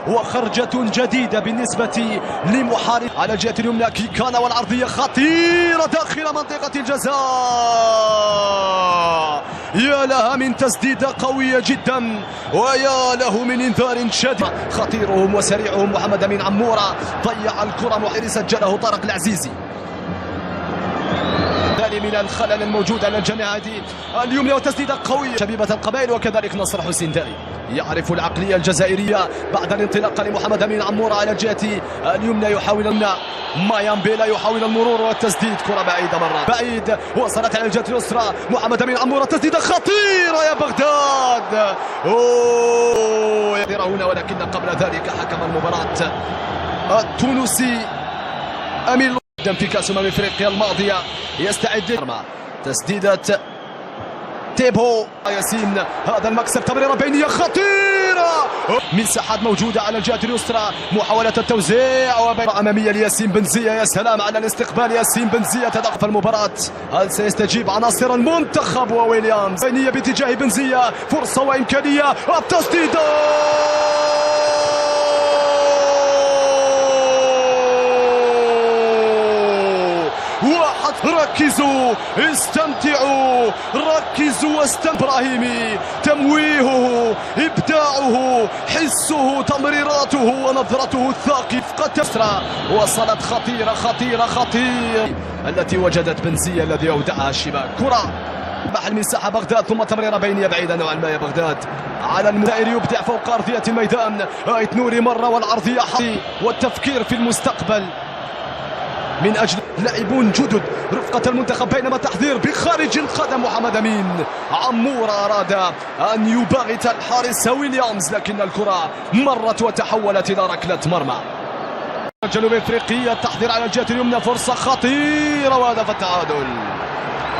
وخرجة جديدة بالنسبة لمحارب على الجهة اليمنى. كيكانا والعرضية خطيرة داخل منطقة الجزاء. يا لها من تسديدة قوية جدا ويا له من انذار شديد. خطيرهم وسريعهم محمد أمين عمورة ضيع الكرة محرز سجله طارق العزيزي. من الخلل الموجود على الجناح اليمنى وتسديدة قوية شبيبة القبائل وكذلك نصر حسين داري. يعرف العقلية الجزائرية بعد الانطلاق لمحمد أمين عمورة على الجهة اليمنى. يحاول مايامبيلا يحاول المرور والتسديد. كرة بعيدة مرة بعيد وصلت على الجهة اليسرى. محمد أمين عمورة تسديدة خطيرة يا بغداد. هنا ولكن قبل ذلك حكم المباراة التونسي أمين في كأس افريقيا الماضية يستعد. تسديدة تيبو ياسين. هذا المكسب تمريرة بينية خطيرة. مساحات موجودة على الجهة اليسرى. محاولة التوزيع أمامية لياسين بنزية. يا سلام على الاستقبال. ياسين بنزية تدخل المباراة. هل سيستجيب عناصر المنتخب وويليامز؟ بينية باتجاه بنزية. فرصة وإمكانية التسديدة. ركزوا استمتعوا ركزوا ابراهيمي تمويهه ابداعه حسه تمريراته ونظرته الثاقب قد تسرى. وصلت خطيره خطيره خطيره التي وجدت بنزية الذي اودعها الشباك. كره بح المساحه بغداد ثم تمريره بينيه بعيده نوعا ما يا بغداد على المدائر يبدع فوق ارضيه الميدان. آية نوري مره والعرضيه والتفكير في المستقبل من أجل لاعبون جدد رفقة المنتخب. بينما تحذير بخارج القدم. محمد أمين عمورة أراد أن يباغت الحارس ويليامز لكن الكرة مرت وتحولت إلى ركلة مرمى. الجنوب افريقية التحذير على الجهة اليمنى. فرصة خطيرة وهدف التعادل.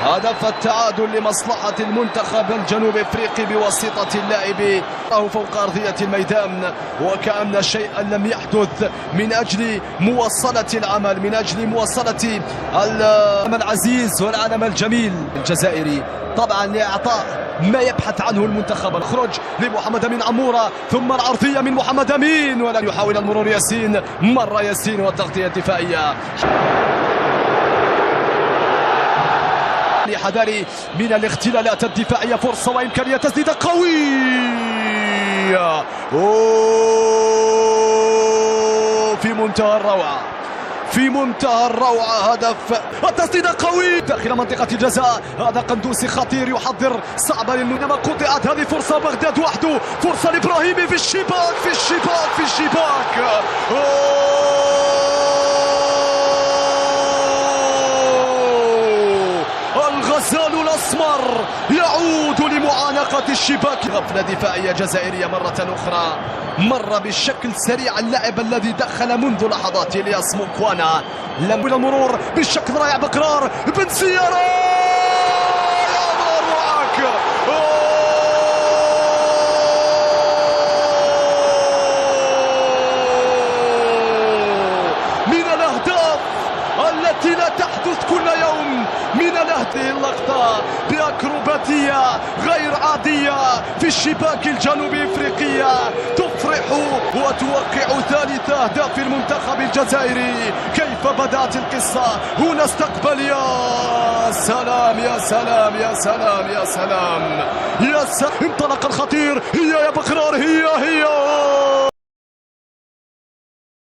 هدف التعادل لمصلحة المنتخب الجنوب افريقي بواسطة اللاعب فوق أرضية الميدان وكأن شيئا لم يحدث من أجل مواصلة العمل من أجل مواصلة العمل العزيز والعلم الجميل الجزائري طبعا لإعطاء ما يبحث عنه المنتخب. الخروج لمحمد أمين عمورة ثم العرضية من محمد أمين ولن يحاول المرور ياسين. مرة ياسين والتغطية الدفاعية. حذاري من الاختلالات الدفاعية. فرصة وإمكانية تسديدة قوية في منتهى الروعة في منتهى الروعة. هدف التسديدة قوي داخل منطقة الجزاء. هذا قندوسي خطير يحضر صعبة للمنامة. قطعت هذه فرصة بغداد وحده. فرصة لإبراهيمي في الشباك في الشباك في الشباك. الغزال الأسمر يعود لمعانقة الشباك. غفلة دفاعية جزائرية مرة أخرى. مر بالشكل سريع اللاعب الذي دخل منذ لحظات الياس موكوانا. لم المرور بالشكل رائع بقرار بنزية. من الأهداف التي لا تحدث كل يوم. من هذه اللقطة بأكروباتية غير عادية في الشباك الجنوبي افريقية تفرح وتوقع ثالث أهداف المنتخب الجزائري. كيف بدأت القصة هنا؟ استقبل يا سلام يا سلام يا سلام يا سلام يا سلام. انطلق الخطير. هي يا بقرار هي